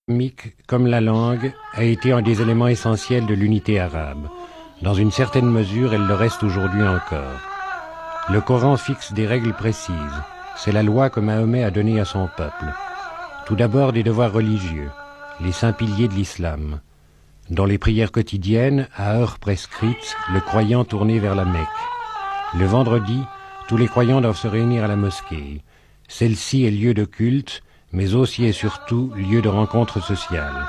Islamique, comme la langue, a été un des éléments essentiels de l'unité arabe. Dans une certaine mesure, elle le reste aujourd'hui encore. Le Coran fixe des règles précises. C'est la loi que Mahomet a donnée à son peuple. Tout d'abord des devoirs religieux, les saints piliers de l'islam. Dans les prières quotidiennes, à heures prescrites, le croyant tourné vers la Mecque. Le vendredi, tous les croyants doivent se réunir à la mosquée. Celle-ci est lieu de culte, mais aussi et surtout lieu de rencontre sociale.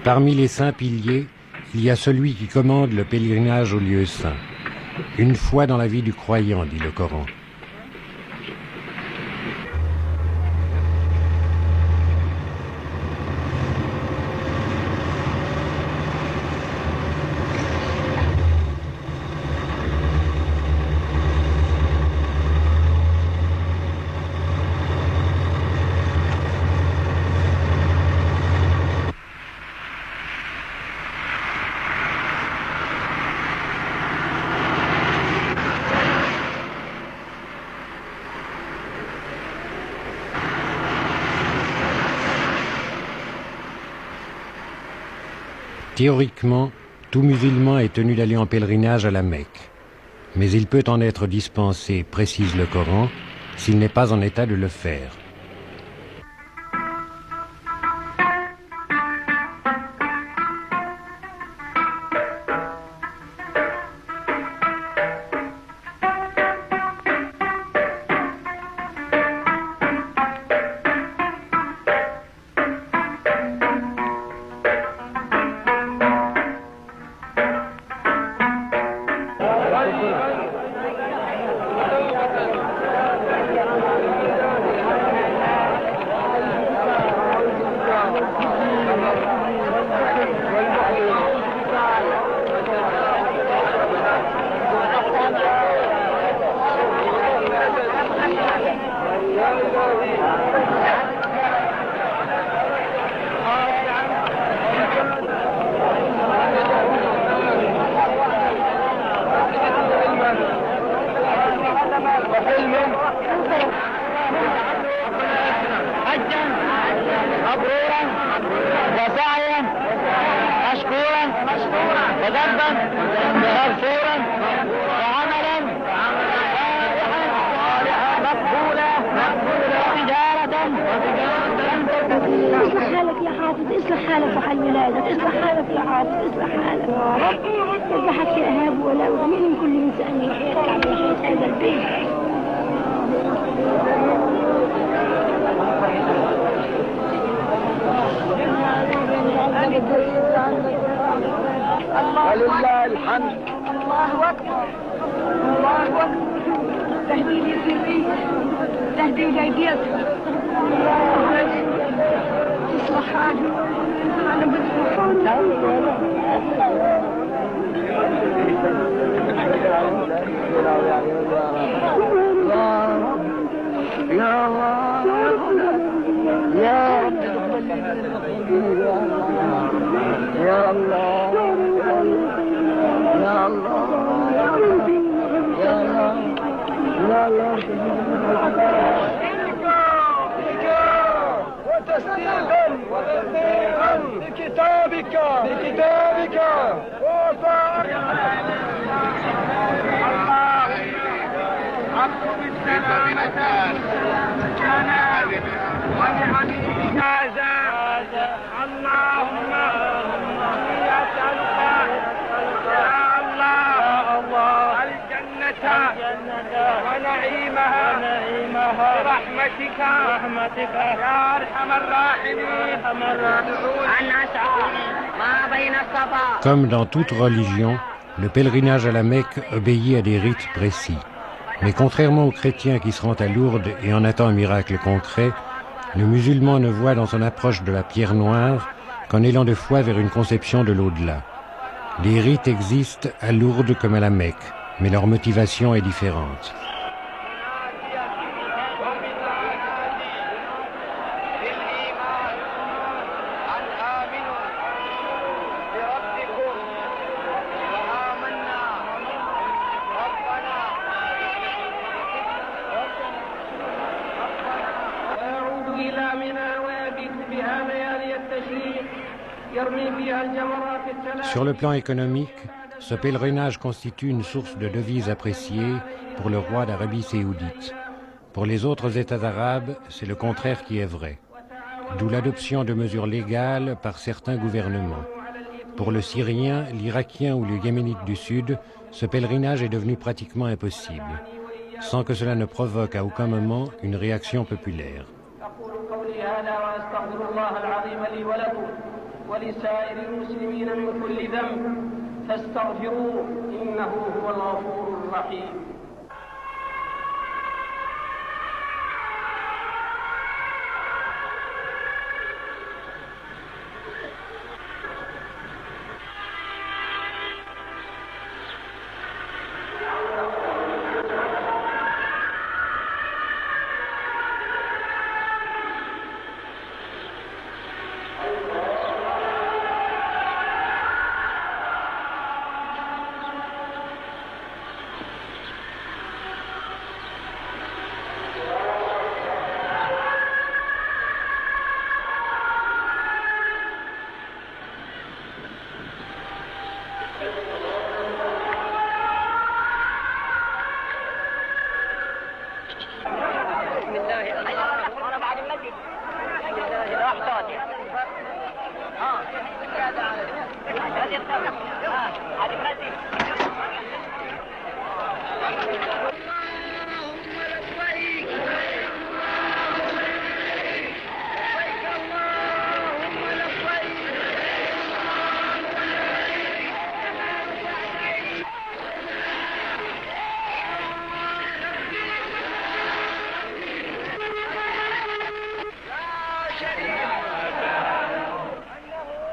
Parmi les saints piliers, il y a celui qui commande le pèlerinage aux lieux saints. Une fois dans la vie du croyant, dit le Coran. Théoriquement, tout musulman est tenu d'aller en pèlerinage à la Mecque. Mais il peut en être dispensé, précise le Coran, s'il n'est pas en état de le faire. ولله الحمد. الله أكبر الله أكبر. تهديد سري تهديد أيديكم تصلح حالي أنا يا الله يا رب يا الله يا الله يا الله وتصديقا لكتابك وطاعتك الله عبد بالسلامة ولحبيبك هذا اللهم يا الله الجنة ونعيمها برحمتك يا أرحم الراحمين. Comme dans toute religion, Le pèlerinage à la Mecque obéit à des rites précis. Mais contrairement aux chrétiens qui se rendent à Lourdes et en attendent un miracle concret, le musulman ne voit dans son approche de la pierre noire qu'un élan de foi vers une conception de l'au-delà. Les rites existent à Lourdes comme à la Mecque, mais leur motivation est différente. Sur le plan économique, ce pèlerinage constitue une source de devises appréciée pour le roi d'Arabie saoudite. Pour les autres États arabes, c'est le contraire qui est vrai, d'où l'adoption de mesures légales par certains gouvernements. Pour le Syrien, l'Irakien ou le Yéménite du Sud, ce pèlerinage est devenu pratiquement impossible, sans que cela ne provoque à aucun moment une réaction populaire. ولسائر المسلمين من كل ذنب فاستغفروه إنه هو الغفور الرحيم.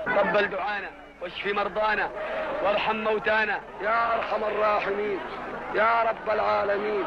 تقبل دعانا واشف مرضانا وارحم موتانا يا ارحم الراحمين يا رب العالمين.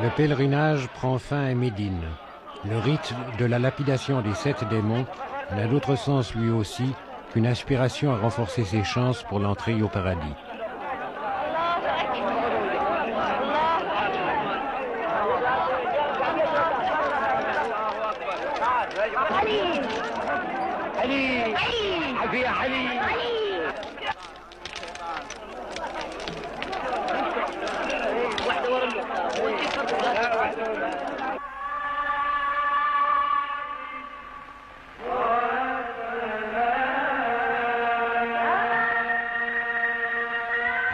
Le pèlerinage prend fin à Médine. Le rite de la lapidation des 7 démons n'a d'autre sens lui aussi qu'une aspiration à renforcer ses chances pour l'entrée au paradis.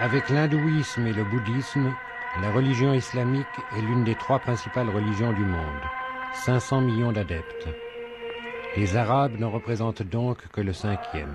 Avec l'hindouisme et le bouddhisme, la religion islamique est l'une des 3 principales religions du monde, 500 millions d'adeptes. Les Arabes n'en représentent donc que le 5e.